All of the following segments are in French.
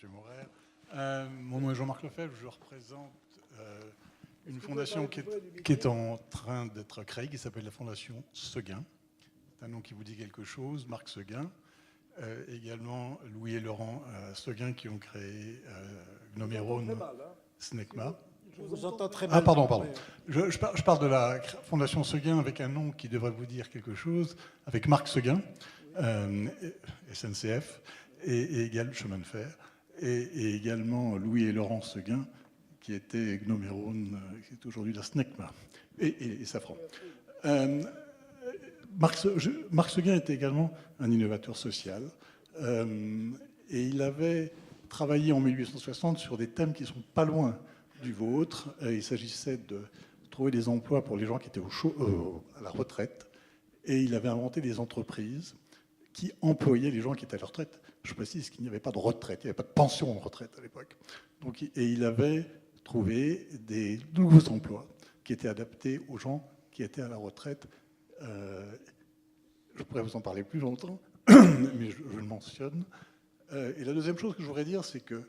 M. Morer. Mon nom est Jean-Marc Lefebvre, je représente une fondation qui est en train d'être créée, qui s'appelle la Fondation Seguin. C'est un nom qui vous dit quelque chose, Marc Seguin. Également Louis et Laurent Seguin qui ont créé Gnomerone, SNECMA. Je vous entends très mal. Ah, pardon. Je parle de la Fondation Seguin avec un nom qui devrait vous dire quelque chose, avec Marc Seguin, SNCF, et également chemin de fer, et également Louis et Laurent Seguin, qui était Gnomerone, qui est aujourd'hui la SNECMA, et Safran. Marc Seguin était également un innovateur social, et il avait travaillé en 1860 sur des thèmes qui ne sont pas loin du vôtre. Il s'agissait de trouver des emplois pour les gens qui étaient à la retraite, et il avait inventé des entreprises qui employaient les gens qui étaient à la retraite. Je précise qu'il n'y avait pas de retraite, il n'y avait pas de pension de retraite à l'époque. Et il avait trouvé des nouveaux emplois qui étaient adaptés aux gens qui étaient à la retraite. Je pourrais vous en parler plus longtemps, mais je le mentionne. Et la deuxième chose que je voudrais dire, c'est que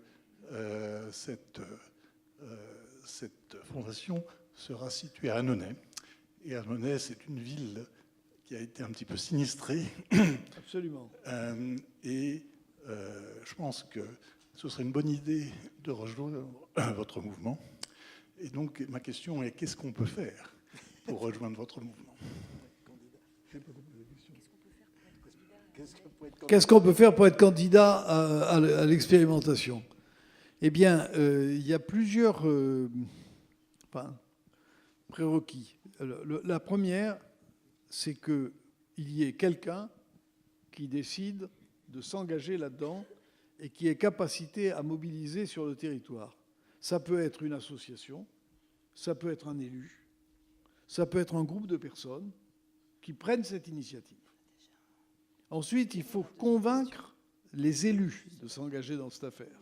cette fondation sera située à Annonay. Et Annonay, c'est une ville qui a été un petit peu sinistrée. Absolument. Je pense que ce serait une bonne idée de rejoindre votre mouvement. Et donc, ma question est, qu'est-ce qu'on peut faire pour rejoindre votre mouvement ? Qu'est-ce qu'on peut faire pour être candidat à l'expérimentation ? Eh bien, il y a plusieurs prérequis. La première, c'est qu'il y ait quelqu'un qui décide de s'engager là-dedans et qui ait capacité à mobiliser sur le territoire. Ça peut être une association, ça peut être un élu, ça peut être un groupe de personnes qui prennent cette initiative. Ensuite, il faut convaincre les élus de s'engager dans cette affaire.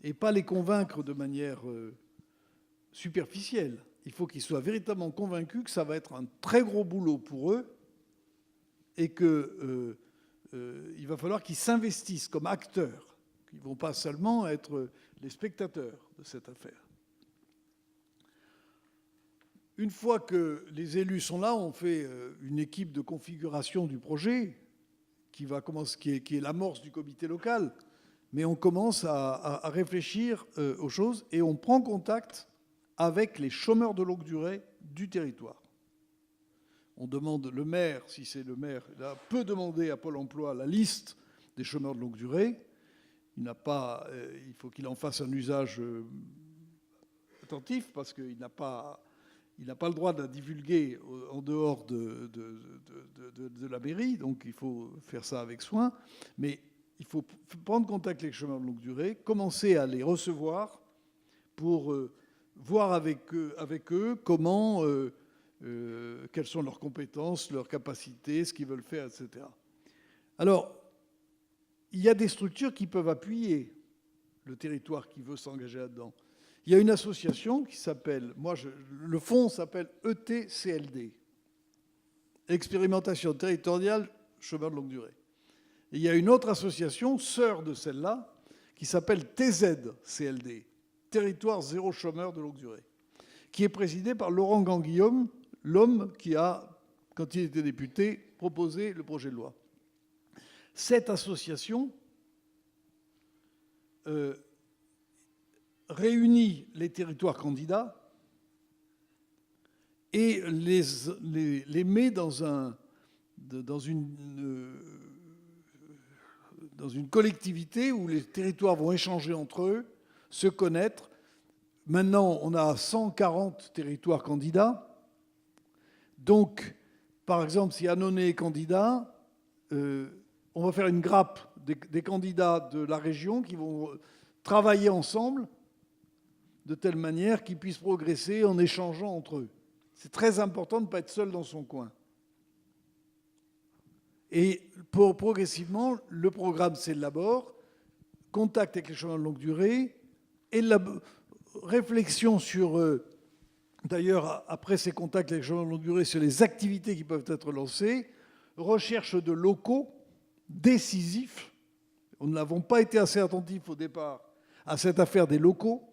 Et pas les convaincre de manière superficielle. Il faut qu'ils soient véritablement convaincus que ça va être un très gros boulot pour eux et qu'il va falloir qu'ils s'investissent comme acteurs, qu'ils ne vont pas seulement être les spectateurs de cette affaire. Une fois que les élus sont là, on fait une équipe de configuration du projet qui est l'amorce du comité local, mais on commence à réfléchir aux choses et on prend contact avec les chômeurs de longue durée du territoire. On demande, le maire, si c'est le maire, peut demander à Pôle emploi la liste des chômeurs de longue durée. Il faut qu'il en fasse un usage attentif parce qu'il n'a pas le droit de la divulguer en dehors de la mairie, donc il faut faire ça avec soin. Mais il faut prendre contact avec les chômeurs de longue durée, commencer à les recevoir pour voir avec eux comment, quelles sont leurs compétences, leurs capacités, ce qu'ils veulent faire, etc. Alors, il y a des structures qui peuvent appuyer le territoire qui veut s'engager là-dedans. Il y a une association qui s'appelle, le fonds s'appelle ETCLD, Expérimentation territoriale chômeurs de longue durée. Et il y a une autre association, sœur de celle-là, qui s'appelle TZCLD, Territoire zéro chômeur de longue durée, qui est présidée par Laurent Ganguillaume, l'homme qui a, quand il était député, proposé le projet de loi. Cette association réunit les territoires candidats et les met dans une collectivité où les territoires vont échanger entre eux, se connaître. Maintenant, on a 140 territoires candidats. Donc, par exemple, si Annonay est candidat, on va faire une grappe des candidats de la région qui vont travailler ensemble de telle manière qu'ils puissent progresser en échangeant entre eux. C'est très important de ne pas être seul dans son coin. Et progressivement, le programme s'élabore, contact avec les chômeurs de longue durée, et la réflexion sur, d'ailleurs, après ces contacts avec les chômeurs de longue durée, sur les activités qui peuvent être lancées, recherche de locaux décisifs Nous n'avons pas été assez attentifs au départ à cette affaire des locaux.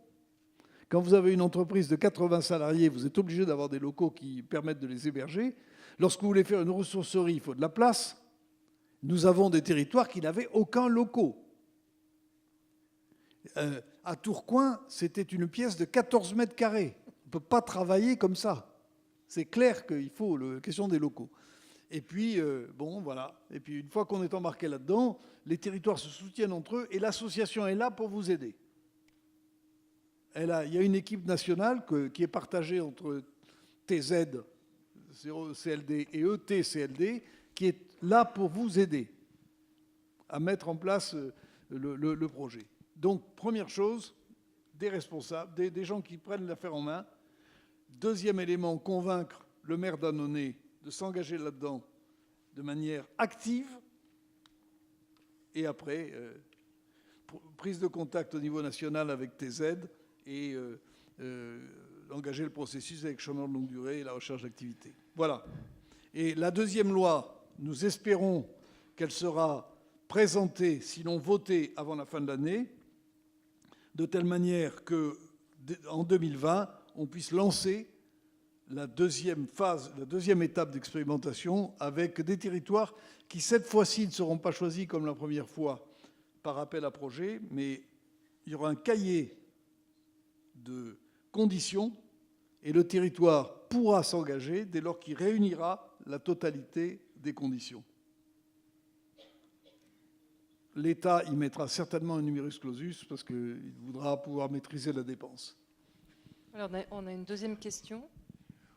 Quand vous avez une entreprise de 80 salariés, vous êtes obligé d'avoir des locaux qui permettent de les héberger. Lorsque vous voulez faire une ressourcerie, il faut de la place. Nous avons des territoires qui n'avaient aucun locaux. À Tourcoing, c'était une pièce de 14 mètres carrés. On ne peut pas travailler comme ça. C'est clair qu'il faut la question des locaux. Et puis, bon, voilà. Et puis, une fois qu'on est embarqué là-dedans, les territoires se soutiennent entre eux et l'association est là pour vous aider. Il y a une équipe nationale qui est partagée entre TZ, CLD et ET-CLD, qui est là pour vous aider à mettre en place le projet. Donc, première chose, des responsables, des gens qui prennent l'affaire en main. Deuxième élément, convaincre le maire d'Annonay de s'engager là-dedans de manière active. Et après, prise de contact au niveau national avec TZ et engager le processus avec chômeurs de longue durée et la recherche d'activité. Voilà. Et la deuxième loi, nous espérons qu'elle sera présentée, sinon votée avant la fin de l'année, de telle manière qu'en 2020, on puisse lancer la deuxième phase, la deuxième étape d'expérimentation avec des territoires qui, cette fois-ci, ne seront pas choisis comme la première fois par appel à projet, mais il y aura un cahier de conditions et le territoire pourra s'engager dès lors qu'il réunira la totalité des conditions. L'État y mettra certainement un numerus clausus parce qu'il voudra pouvoir maîtriser la dépense. Alors, on a une deuxième question.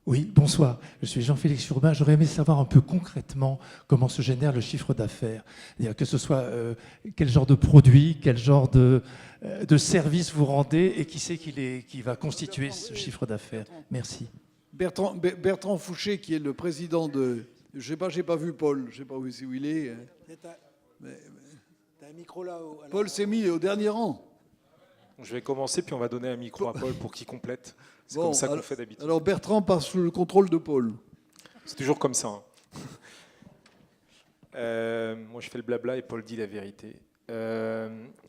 Oui, bonsoir. Je suis Jean-Félix Urbain. J'aurais aimé savoir un peu concrètement comment se génère le chiffre d'affaires. C'est-à-dire que ce soit quel genre de produit, quel genre de service vous rendez et qui c'est qui va constituer ce chiffre d'affaires. Merci. Bertrand Fouché, qui est le président de... j'ai pas vu Paul, je ne sais pas où il est. T'as un micro là. Paul s'est mis au dernier rang. Je vais commencer, puis on va donner un micro à Paul pour qu'il complète. C'est comme ça qu'on fait d'habitude. Alors Bertrand passe sous le contrôle de Paul. C'est toujours comme ça. Moi, je fais le blabla et Paul dit la vérité.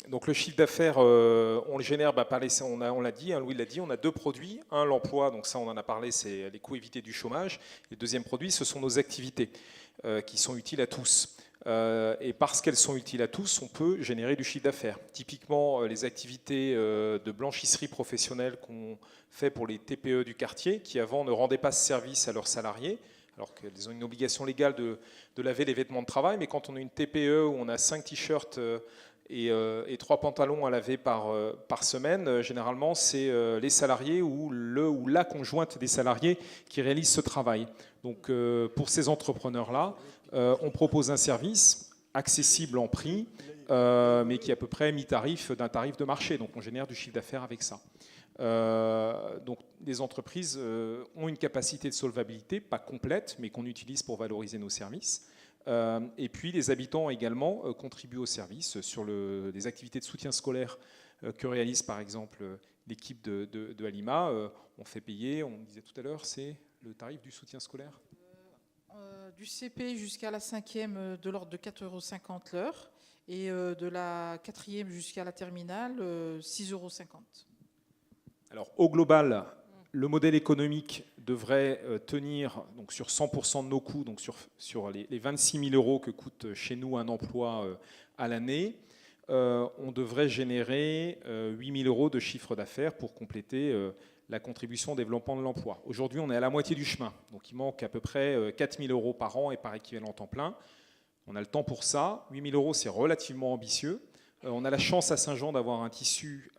Donc le chiffre d'affaires, on le génère par les... On l'a dit, Louis l'a dit, on a deux produits. Un, l'emploi, donc ça on en a parlé, c'est les coûts évités du chômage. Et le deuxième produit, ce sont nos activités qui sont utiles à tous. Et parce qu'elles sont utiles à tous, on peut générer du chiffre d'affaires. Typiquement, les activités de blanchisserie professionnelle qu'on fait pour les TPE du quartier, qui avant ne rendaient pas ce service à leurs salariés, alors qu'elles ont une obligation légale de laver les vêtements de travail, mais quand on a une TPE où on a 5 t-shirts et 3 pantalons à laver par semaine, généralement c'est les salariés ou le ou la conjointe des salariés qui réalisent ce travail. Donc pour ces entrepreneurs-là, on propose un service accessible en prix, mais qui est à peu près mi-tarif d'un tarif de marché. Donc on génère du chiffre d'affaires avec ça. Donc les entreprises ont une capacité de solvabilité, pas complète, mais qu'on utilise pour valoriser nos services. Et puis les habitants également contribuent au service sur les activités de soutien scolaire que réalise par exemple l'équipe de Alima. On fait payer, on disait tout à l'heure, c'est le tarif du soutien scolaire du CP jusqu'à la 5e de l'ordre de 4,50 € l'heure et de la 4e jusqu'à la terminale 6,50 €. Alors au global, le modèle économique devrait tenir donc, sur 100% de nos coûts, donc sur les 26 000 € que coûte chez nous un emploi à l'année. On devrait générer 8 000 € de chiffre d'affaires pour compléter la contribution au développement de l'emploi. Aujourd'hui, on est à la moitié du chemin. Donc, il manque à peu près 4 000 € par an et par équivalent temps plein. On a le temps pour ça. 8 000 €, c'est relativement ambitieux. On a la chance à Saint-Jean d'avoir un tissu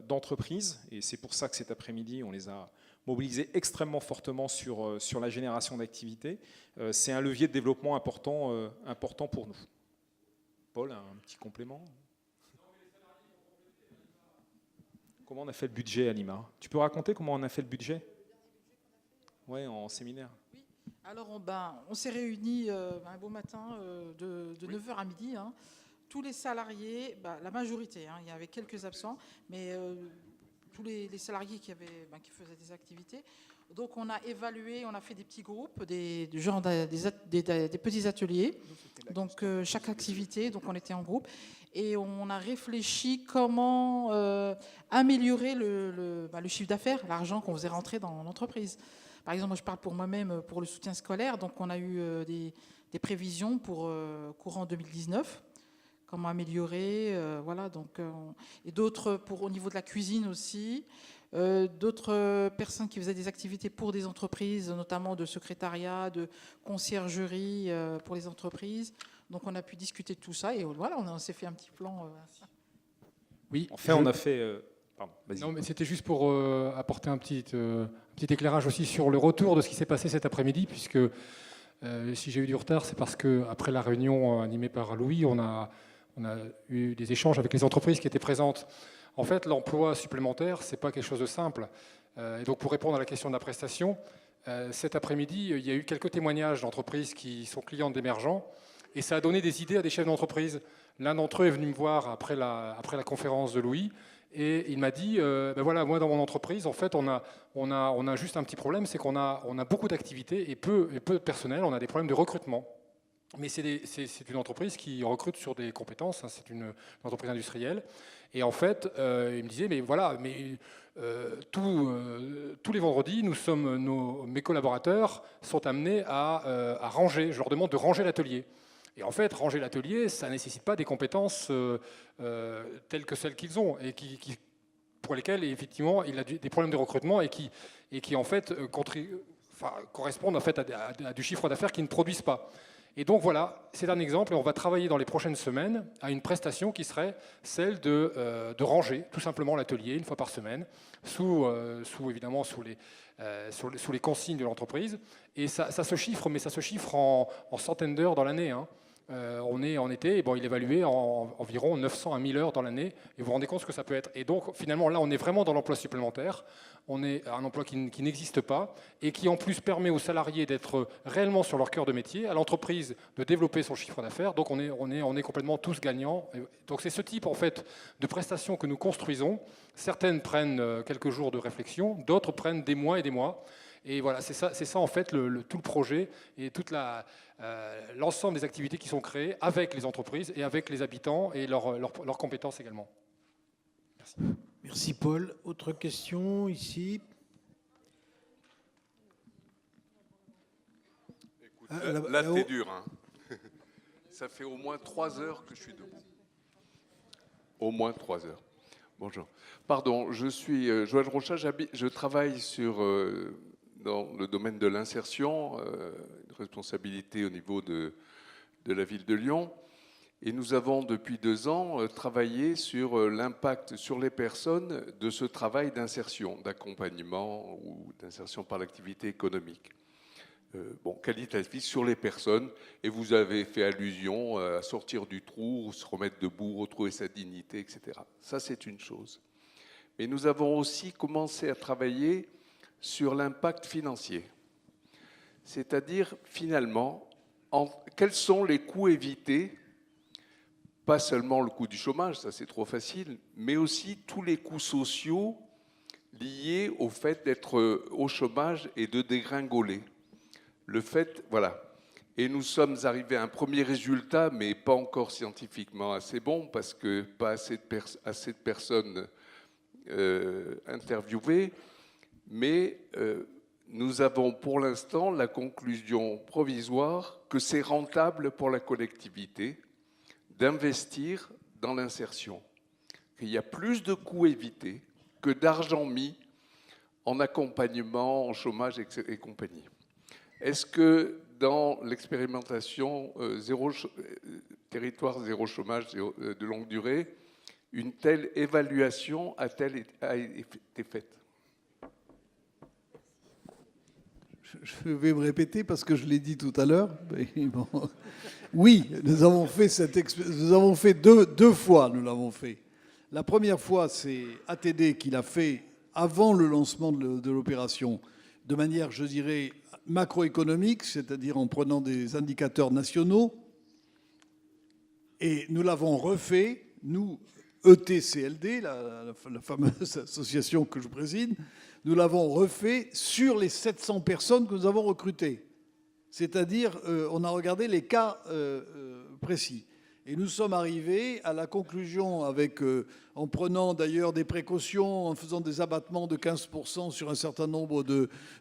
d'entreprises. Et c'est pour ça que cet après-midi, on les a mobilisés extrêmement fortement sur la génération d'activités. C'est un levier de développement important pour nous. Paul, un petit complément ? Comment on a fait le budget à Lima ? Tu peux raconter comment on a fait le budget ? Oui, en séminaire. Oui. Alors, on s'est réunis un beau matin de 9h à midi. Hein. Tous les salariés, la majorité, il y avait quelques absents, mais tous les salariés qui faisaient des activités Donc on a évalué, on a fait des petits groupes, des petits ateliers. Donc chaque activité, donc on était en groupe. Et on a réfléchi comment améliorer le chiffre d'affaires, l'argent qu'on faisait rentrer dans l'entreprise. Par exemple, moi, je parle pour moi-même pour le soutien scolaire. Donc on a eu des prévisions pour courant 2019. Comment améliorer, voilà. Donc, et d'autres au niveau de la cuisine aussi. D'autres personnes qui faisaient des activités pour des entreprises, notamment de secrétariat, de conciergerie pour les entreprises. Donc on a pu discuter de tout ça et voilà, on s'est fait un petit plan. Oui, Enfin, on a fait... Pardon, vas-y. Non, mais c'était juste pour apporter un petit éclairage aussi sur le retour de ce qui s'est passé cet après-midi, puisque si j'ai eu du retard, c'est parce qu'après la réunion animée par Louis, on a eu des échanges avec les entreprises qui étaient présentes. En fait, l'emploi supplémentaire, ce n'est pas quelque chose de simple. Et donc, pour répondre à la question de la prestation, cet après-midi, il y a eu quelques témoignages d'entreprises qui sont clientes d'émergents, et ça a donné des idées à des chefs d'entreprise. L'un d'entre eux est venu me voir après la conférence de Louis, et il m'a dit, ben voilà, moi dans mon entreprise, en fait, on a juste un petit problème, c'est qu'on a beaucoup d'activités et peu de personnel, on a des problèmes de recrutement. Mais c'est une entreprise qui recrute sur des compétences, hein, c'est une entreprise industrielle. Et en fait, il me disait, mais voilà, tous les vendredis, mes collaborateurs sont amenés à ranger. Je leur demande de ranger l'atelier. Et en fait, ranger l'atelier, ça ne nécessite pas des compétences telles que celles qu'ils ont, et pour lesquelles, effectivement, il a des problèmes de recrutement et qui en fait, correspondent en fait, à du chiffre d'affaires qu'ils ne produisent pas. Et donc voilà, c'est un exemple, et on va travailler dans les prochaines semaines à une prestation qui serait celle de ranger tout simplement l'atelier une fois par semaine, évidemment sous les consignes de l'entreprise. Et ça se chiffre, mais ça se chiffre en centaines d'heures dans l'année, hein. On est en été, et bon, il est évalué en environ 900 à 1000 heures dans l'année, et vous vous rendez compte ce que ça peut être. Et donc finalement là, on est vraiment dans l'emploi supplémentaire. On est à un emploi qui n'existe pas et qui en plus permet aux salariés d'être réellement sur leur cœur de métier, à l'entreprise de développer son chiffre d'affaires. Donc on est complètement tous gagnants. Donc c'est ce type en fait de prestations que nous construisons. Certaines prennent quelques jours de réflexion, d'autres prennent des mois et des mois. Et voilà, c'est ça en fait tout le projet et toute l'ensemble des activités qui sont créées avec les entreprises et avec les habitants et leurs compétences également. Merci. Merci Paul. Autre question ici. Écoute, là t'es dur, hein. Ça fait au moins 3 heures que je suis debout. Au moins 3 heures. Bonjour. Pardon, je suis Joël Rochat, je travaille dans le domaine de l'insertion, une responsabilité au niveau de la ville de Lyon. Et nous avons depuis 2 ans travaillé sur l'impact sur les personnes de ce travail d'insertion, d'accompagnement ou d'insertion par l'activité économique. Qualitatif sur les personnes. Et vous avez fait allusion à sortir du trou, se remettre debout, retrouver sa dignité, etc. Ça, c'est une chose. Mais nous avons aussi commencé à travailler sur l'impact financier. C'est-à-dire, finalement, quels sont les coûts évités, pas seulement le coût du chômage, ça c'est trop facile, mais aussi tous les coûts sociaux liés au fait d'être au chômage et de dégringoler. Voilà. Et nous sommes arrivés à un premier résultat, mais pas encore scientifiquement assez bon, parce que pas assez de personnes interviewées, mais nous avons pour l'instant la conclusion provisoire que c'est rentable pour la collectivité d'investir dans l'insertion. Il y a plus de coûts évités que d'argent mis en accompagnement, en chômage et compagnie. Est-ce que dans l'expérimentation territoire zéro chômage de longue durée, une telle évaluation a-t-elle été faite ? Je vais me répéter parce que je l'ai dit tout à l'heure. Bon. Oui, nous avons fait deux fois, nous l'avons fait. La première fois, c'est ATD qui l'a fait avant le lancement de l'opération, de manière, je dirais, macroéconomique, c'est-à-dire en prenant des indicateurs nationaux. Et nous l'avons refait, nous, ETCLD, la fameuse association que je préside, nous l'avons refait sur les 700 personnes que nous avons recrutées. C'est-à-dire, on a regardé les cas précis. Et nous sommes arrivés à la conclusion, en prenant d'ailleurs des précautions, en faisant des abattements de 15% sur un certain nombre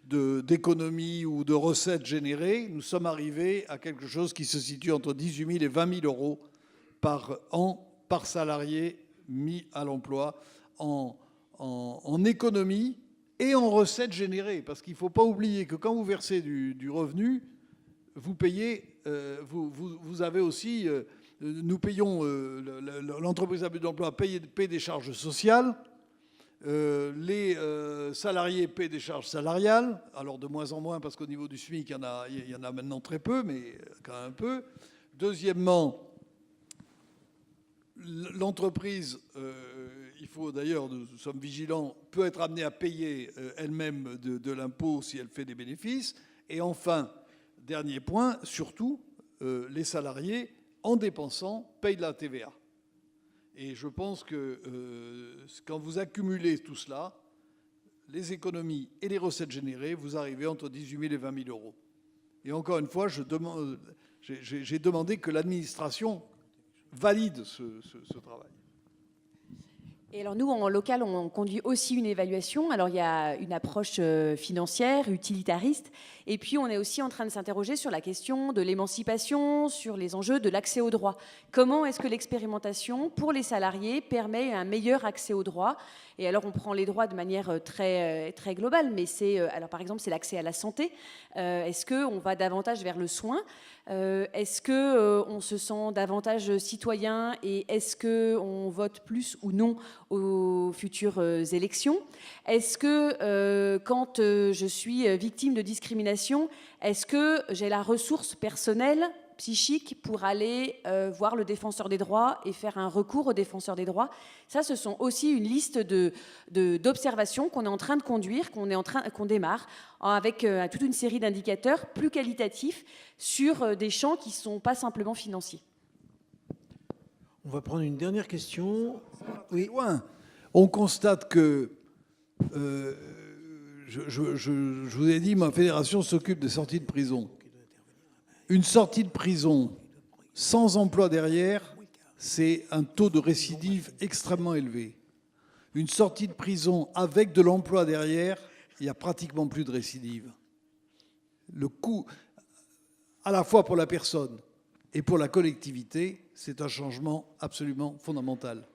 d'économies ou de recettes générées, nous sommes arrivés à quelque chose qui se situe entre 18 000 et 20 000 euros par an, par salarié mis à l'emploi, en économie et en recettes générées. Parce qu'il ne faut pas oublier que quand vous versez du revenu, vous payez, vous avez aussi... Nous payons, l'entreprise à but d'emploi paye des charges sociales, les salariés paient des charges salariales, alors de moins en moins parce qu'au niveau du SMIC, il y en a maintenant très peu, mais quand même un peu. Deuxièmement, l'entreprise, il faut d'ailleurs, nous sommes vigilants, peut être amenée à payer elle-même de l'impôt si elle fait des bénéfices. Et enfin, dernier point, surtout, les salariés, en dépensant, payent de la TVA. Et je pense que quand vous accumulez tout cela, les économies et les recettes générées, vous arrivez entre 18 000 et 20 000 euros. Et encore une fois, j'ai demandé que l'administration valide ce travail. Et alors nous, en local, on conduit aussi une évaluation. Alors il y a une approche financière, utilitariste, et puis on est aussi en train de s'interroger sur la question de l'émancipation, sur les enjeux de l'accès aux droits. Comment est-ce que l'expérimentation pour les salariés permet un meilleur accès aux droits? Et alors on prend les droits de manière très, très globale, mais alors par exemple c'est l'accès à la santé. Est-ce qu'on va davantage vers le soin? Est-ce qu'on se sent davantage citoyen et est-ce qu'on vote plus ou non aux futures élections? Est-ce que quand je suis victime de discrimination, est-ce que j'ai la ressource personnelle, psychique, pour aller voir le défenseur des droits et faire un recours au défenseur des droits? Ça, ce sont aussi une liste d'observations qu'on est en train de conduire, qu'on démarre, avec toute une série d'indicateurs plus qualitatifs sur des champs qui ne sont pas simplement financiers. On va prendre une dernière question. Oui. Loin. On constate que, je vous ai dit, ma fédération s'occupe des sorties de prison. Une sortie de prison sans emploi derrière, c'est un taux de récidive extrêmement élevé. Une sortie de prison avec de l'emploi derrière, il n'y a pratiquement plus de récidive. Le coût, à la fois pour la personne et pour la collectivité, c'est un changement absolument fondamental.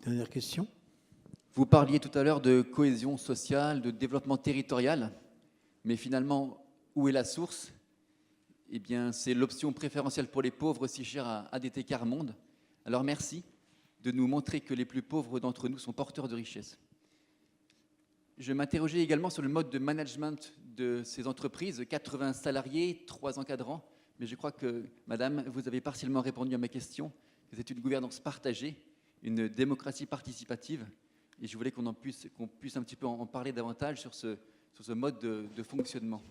Dernière question. Vous parliez tout à l'heure de cohésion sociale, de développement territorial, mais finalement, où est la source? Eh bien, c'est l'option préférentielle pour les pauvres, si chère à ADT Carmonde. Alors merci de nous montrer que les plus pauvres d'entre nous sont porteurs de richesses. Je m'interrogeais également sur le mode de management de ces entreprises, 80 salariés, 3 encadrants, mais je crois que, madame, vous avez partiellement répondu à ma question, que c'est une gouvernance partagée, une démocratie participative, et je voulais qu'on puisse un petit peu en parler davantage sur ce mode de fonctionnement.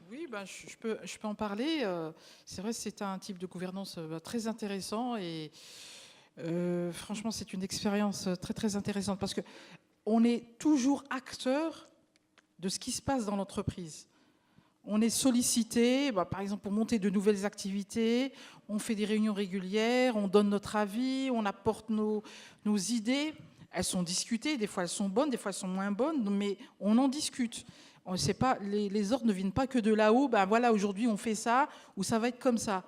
Oui, ben, je peux en parler. C'est vrai que c'est un type de gouvernance très intéressant et franchement, c'est une expérience très, très intéressante parce qu'on est toujours acteur de ce qui se passe dans l'entreprise. On est sollicité, par exemple, pour monter de nouvelles activités, on fait des réunions régulières, on donne notre avis, on apporte nos idées. Elles sont discutées, des fois elles sont bonnes, des fois elles sont moins bonnes, mais on en discute. On sait pas, les ordres ne viennent pas que de là-haut, voilà, aujourd'hui on fait ça, ou ça va être comme ça.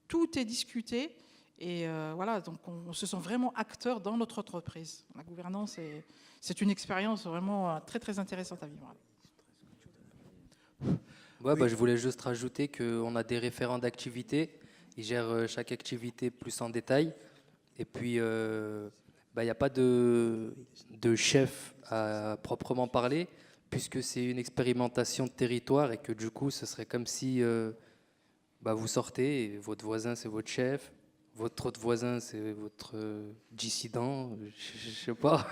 Tout est discuté, et voilà, donc on se sent vraiment acteur dans notre entreprise. La gouvernance, c'est une expérience vraiment très, très intéressante à vivre. Ouais, je voulais juste rajouter qu'on a des référents d'activité, ils gèrent chaque activité plus en détail, et puis il n'y a pas de chef à proprement parler, puisque c'est une expérimentation de territoire et que du coup, ce serait comme si vous sortez et votre voisin, c'est votre chef, votre autre voisin, c'est votre dissident, je ne sais pas.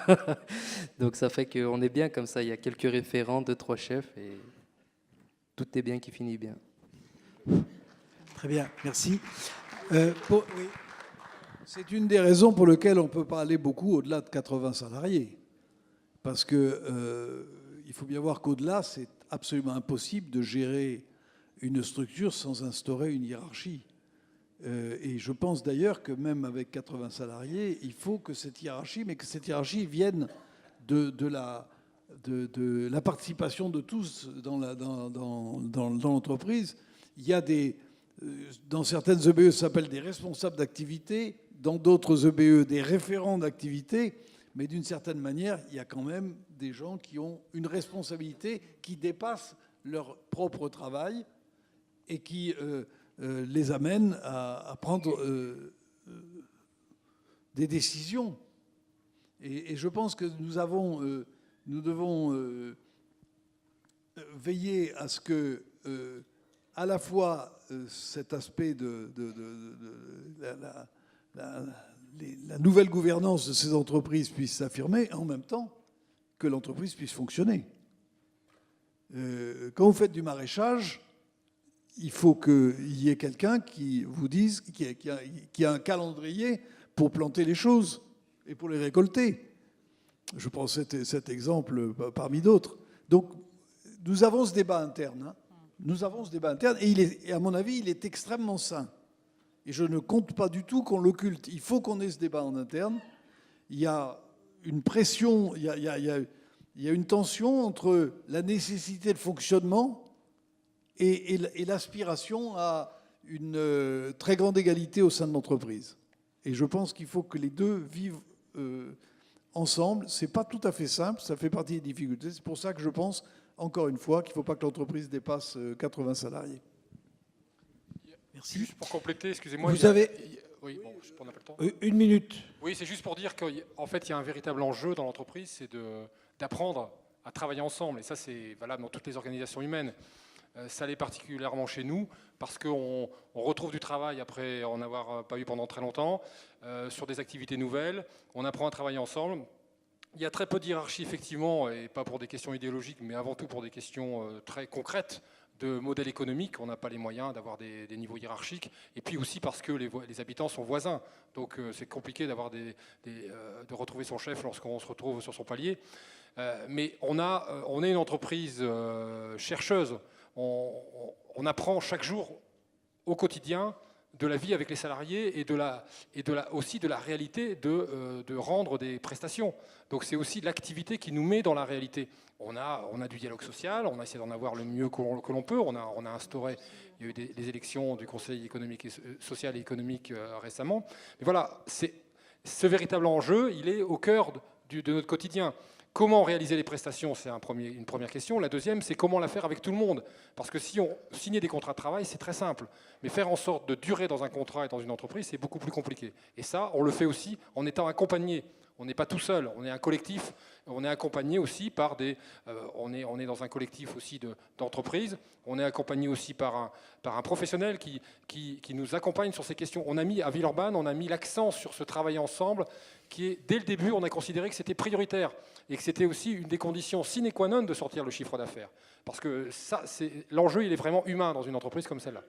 Donc ça fait qu'on est bien comme ça, il y a quelques référents, 2-3 chefs et tout est bien qui finit bien. Très bien, merci. Oui. C'est une des raisons pour lesquelles on ne peut pas aller beaucoup au-delà de 80 salariés. Parce que il faut bien voir qu'au-delà, c'est absolument impossible de gérer une structure sans instaurer une hiérarchie. Et je pense d'ailleurs que même avec 80 salariés, il faut que cette hiérarchie, mais que cette hiérarchie vienne de la participation de tous dans l'entreprise. Il y a dans certaines EBE, ça s'appelle des responsables d'activité, dans d'autres EBE, des référents d'activité, mais d'une certaine manière, il y a quand même des gens qui ont une responsabilité qui dépasse leur propre travail et qui les amène à prendre des décisions. Et je pense que nous devons veiller à ce que, à la fois, cet aspect de la nouvelle gouvernance de ces entreprises puisse s'affirmer, en même temps que l'entreprise puisse fonctionner. Quand vous faites du maraîchage, il faut qu'il y ait quelqu'un qui vous dise, qui a un calendrier pour planter les choses et pour les récolter. Je prends cet exemple parmi d'autres. Donc, nous avons ce débat interne. Hein. Nous avons ce débat interne et à mon avis, il est extrêmement sain. Et je ne compte pas du tout qu'on l'occulte. Il faut qu'on ait ce débat en interne. Il y a une pression, il y a une tension entre la nécessité de fonctionnement et l'aspiration à une très grande égalité au sein de l'entreprise. Et je pense qu'il faut que les deux vivent ensemble. Ce n'est pas tout à fait simple, ça fait partie des difficultés. C'est pour ça que je pense, encore une fois, qu'il ne faut pas que l'entreprise dépasse 80 salariés. Merci. Juste pour compléter, excusez-moi. Vous avez... Oui, bon, on n'a pas le temps. Une minute. Oui, c'est juste pour dire qu'en fait, il y a un véritable enjeu dans l'entreprise, c'est d'apprendre à travailler ensemble. Et ça, c'est valable dans toutes les organisations humaines. Ça l'est particulièrement chez nous, parce qu'on retrouve du travail après en avoir pas eu pendant très longtemps, sur des activités nouvelles. On apprend à travailler ensemble. Il y a très peu de hiérarchie, effectivement, et pas pour des questions idéologiques, mais avant tout pour des questions très concrètes de modèle économique. On n'a pas les moyens d'avoir des niveaux hiérarchiques. Et puis aussi parce que les habitants sont voisins. Donc c'est compliqué de retrouver son chef lorsqu'on se retrouve sur son palier. Mais on est une entreprise chercheuse. On apprend chaque jour au quotidien de la vie avec les salariés et aussi de la réalité de rendre des prestations. Donc c'est aussi l'activité qui nous met dans la réalité. On a du dialogue social, on a essayé d'en avoir le mieux que l'on peut. On a instauré, il y a eu des élections du Conseil économique social et économique récemment. Mais voilà, ce véritable enjeu, il est au cœur de notre quotidien. Comment réaliser les prestations, c'est une première question. La deuxième, c'est comment la faire avec tout le monde. Parce que si on signait des contrats de travail, c'est très simple. Mais faire en sorte de durer dans un contrat et dans une entreprise, c'est beaucoup plus compliqué. Et ça, on le fait aussi en étant accompagné. On n'est pas tout seul, on est un collectif. On est accompagné aussi par on est dans un collectif aussi d'entreprises. On est accompagné aussi par un professionnel qui nous accompagne sur ces questions. À Villeurbanne, on a mis l'accent sur ce travail ensemble qui est, dès le début, on a considéré que c'était prioritaire et que c'était aussi une des conditions sine qua non de sortir le chiffre d'affaires. Parce que ça, l'enjeu, il est vraiment humain dans une entreprise comme celle-là.